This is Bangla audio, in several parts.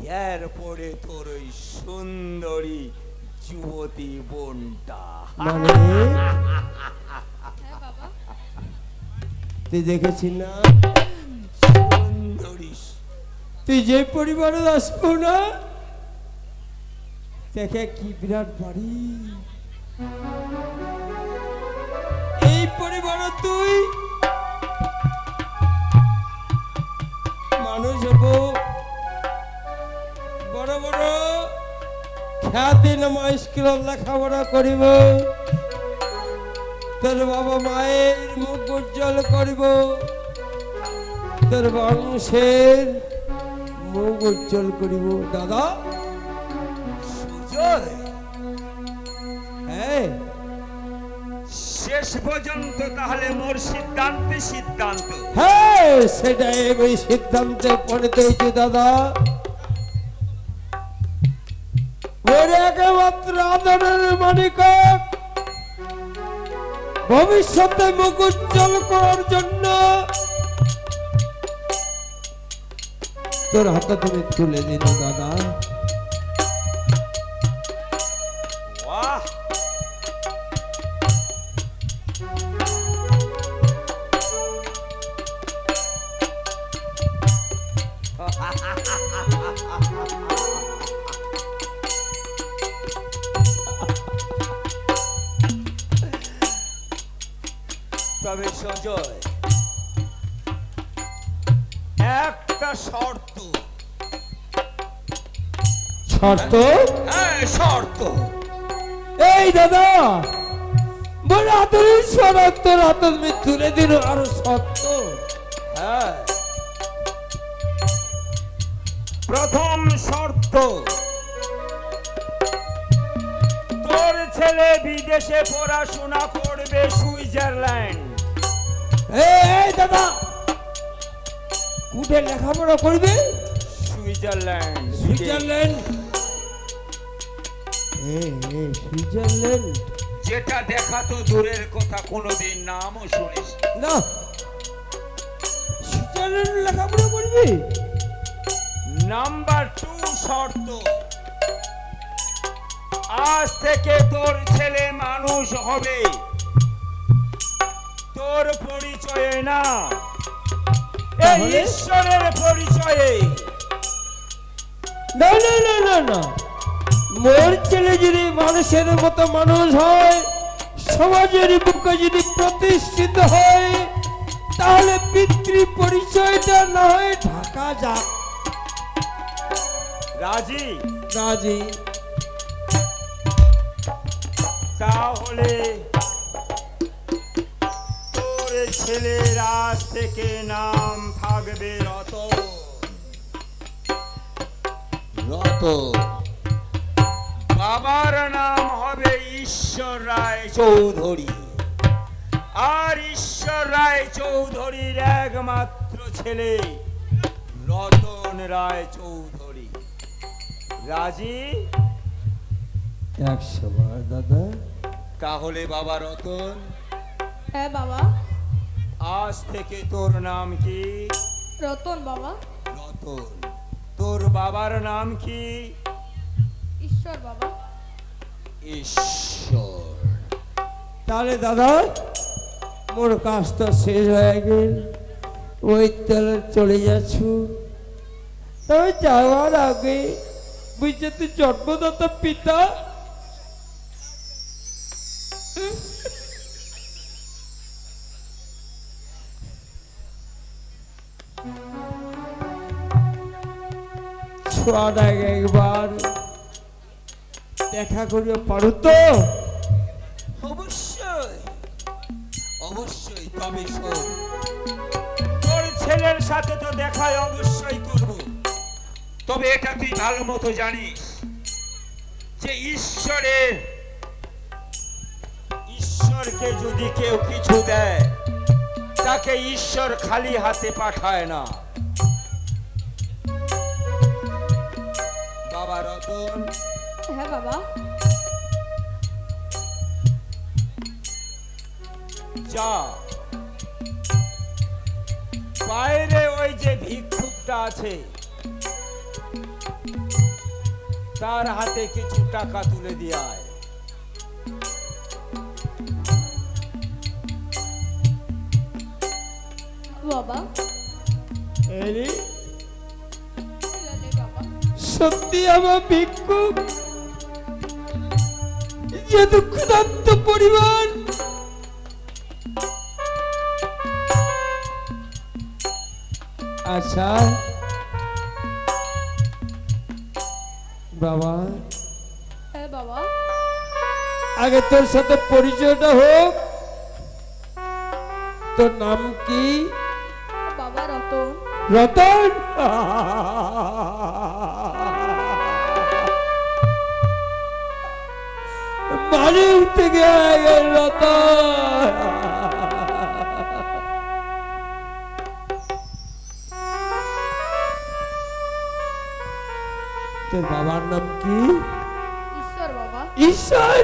এরপরে তোর ওই সুন্দরী যুবতী বোনটা। মানে হ্যাঁ বাবা। তুই দেখেছিস না সুন্দরী, তুই যে পরিবারে আসবো না দেখে কি বিরাট বাড়ি, এই পরিবারে তুই মানুষ হবো, বড় বড় খ্যাতি নামা স্কুল লেখাপড়া করিব, তোর বাবা মায়ের মুখ উজ্জ্বল করিব, তোর বংশের মুখ উজ্জ্বল করিব। দাদা সুজয়, হ্যাঁ শেষ পর্যন্ত তাহলে মোর সিদ্ধান্তে সিদ্ধান্ত। হ্যাঁ সেটাই ওই সিদ্ধান্তে পড়িত হয়েছে দাদা। ওর একমাত্র আদরের মানিক ভবিষ্যতে মুখ উজ্জ্বল করার জন্য তোর হাতে তুমি তুলে দিন দাদা। বাহ, তবে সঞ্জয়, একটা শর্ত। শর্ত? হ্যাঁ শর্ত। এই দাদা বড় আদরের শরৎ তোর হাতে তুমি তুলে দিল আরো শর্ত? হ্যাঁ, প্রথম শর্ত, তোর ছেলে বিদেশে পড়াশোনা করবে সুইজারল্যান্ড। এই দাদা কুটে লেখাপড়া করবে? Switzerland, Switzerland? সুইজারল্যান্ড যেটা দেখা তো দূরের কথা, কোনোদিন নামও শুনিস না, সুইজারল্যান্ড লেখাপড়া করবে? নাম্বার 2 শর্ত, আজ থেকে তোর ছেলে মানুষ হবে, তোর পরিচয়ে না, এই তাহলে? ঈশ্বরের পরিচয়ে। না না না না না, মোর ছেলে যদি মানুষের মতো মানুষ হয়, সমাজের বুকে যদি প্রতিষ্ঠিত হয়, তাহলে পিতৃ পরিচয়টা না হয় ঢাকা যাক। রাজি? রাজি। তাহলে তোর ছেলের আজ থেকে নাম থাকবে রতন। রতন, বাবার নাম হবে ঈশ্বর রায় চৌধুরী, আর ঈশ্বর রায় চৌধুরীর একমাত্র ছেলে রতন রায় চৌধুরী। রাজি? 100 বার দাদা। তাহলে বাবা রতন, হ্যাঁ বাবা। আজ থেকে তোর নাম কি? রতন বাবা। রতন। তোর বাবার নাম কি? ঈশ্বর বাবা। ঈশ্বর। তাহলে দাদা মোর কাজটা শেষ হয়ে গেল, ওই তাহলে চলে যাচ্ছ। তবে যাওয়ার আগে বুঝছে তুই জন্মদাতা পিতা, ছোয়াটাকে একবার দেখা করিও পারো তো? অবশ্যই অবশ্যই। তবে শোন, তোর ছেলের সাথে তো দেখাই অবশ্যই করব, তবে এটা তুই ভালো মতো জানিস যে ঈশ্বরকে যদি কেউ কিছু দেয়, তাকে ঈশ্বর খালি হাতে পাঠায় না। বাবা রতন, হ্যাঁ বাবা। যা বাইরে ওই যে ভিক্ষুকটা আছে, তার হাতে কিছু টাকা তুলে দিয়ে আয়। বাবা এরে, ছেলে বাবা সত্যি আমার ভিক্ষুক যে দুঃখদান্ত পরিবার আচ্ছা বাবা, হ্যাঁ বাবা আগে তোর সাথে পরিচয়টা হোক। তোর নাম কি? বাবা রতন। রতন? মানুষ থেকে আগে রতন। তোর বাবার নাম কি? ঈশ্বর বাবা। ঈশ্বর?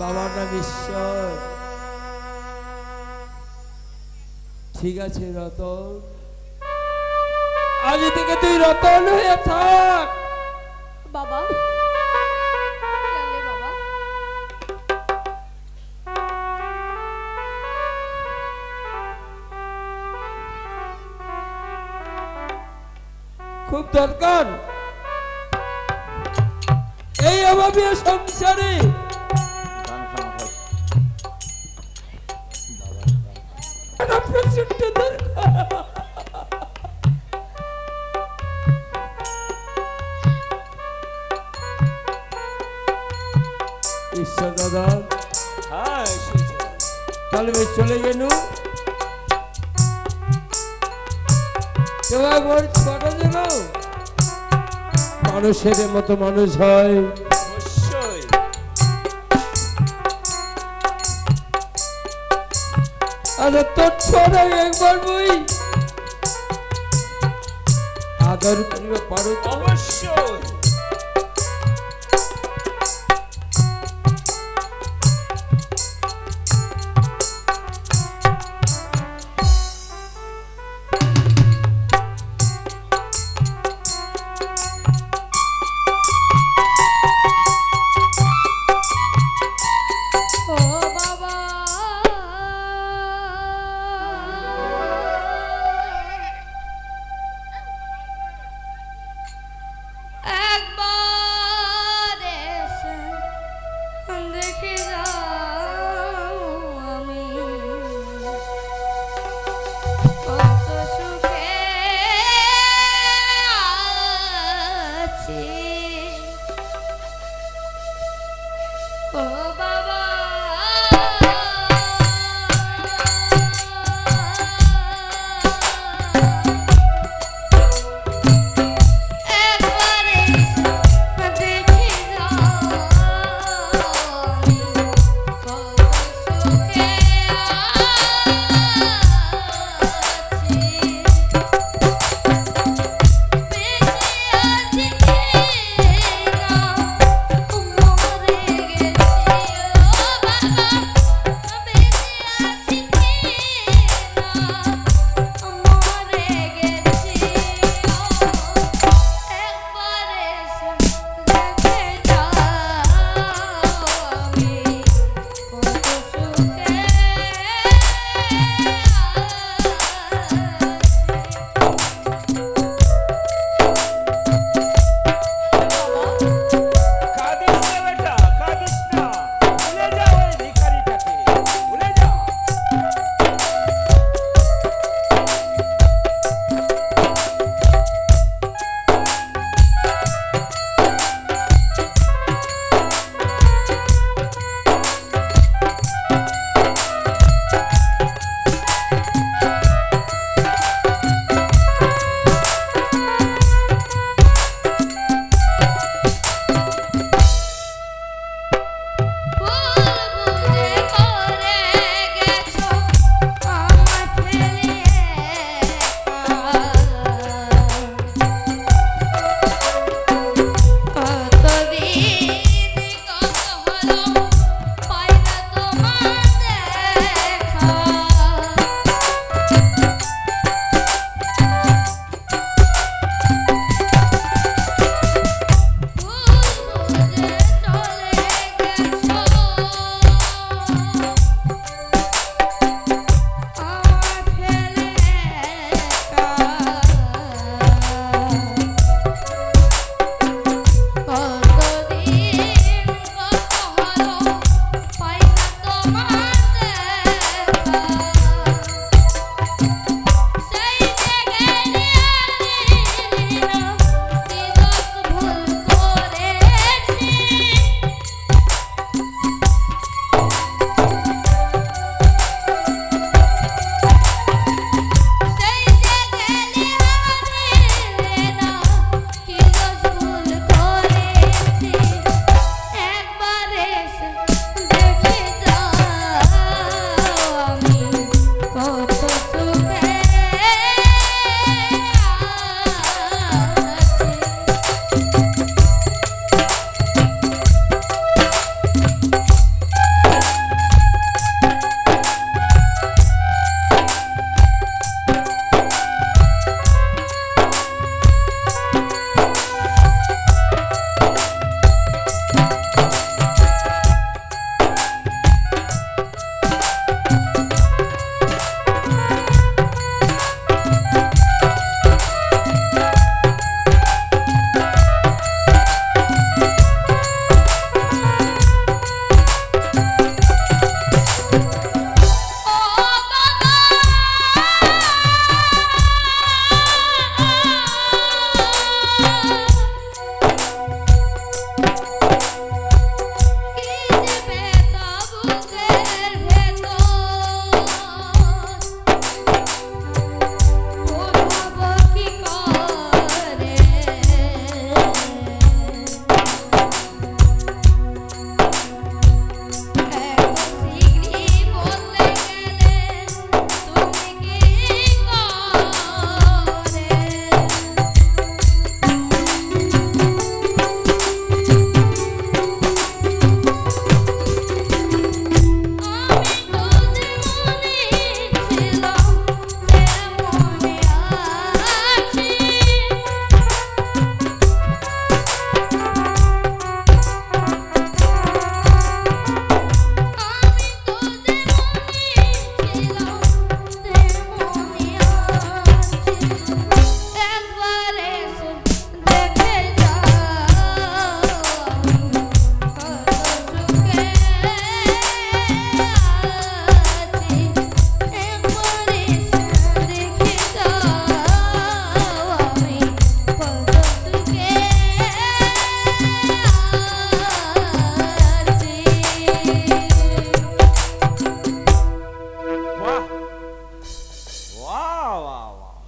বাবার নাম ঈশ্বর। ঠিক আছে রতন, আজ থেকে তুই রতন হয়ে থাক। বাবা ছেলে বাবা খুব দরকার এই অভাবীয় সংসারে। একটা প্রচন্ড দরকার। ঈশ্বর দাদা, হ্যাঁ এসেছে। তাহলে বেশ চলে গেল। তোমার মোর ছোট যেন মানুষের মতো মানুষ হয়। অবশ্যই। আচ্ছা তোর ছোট একবার বই আদর করিব পারো তো? অবশ্যই।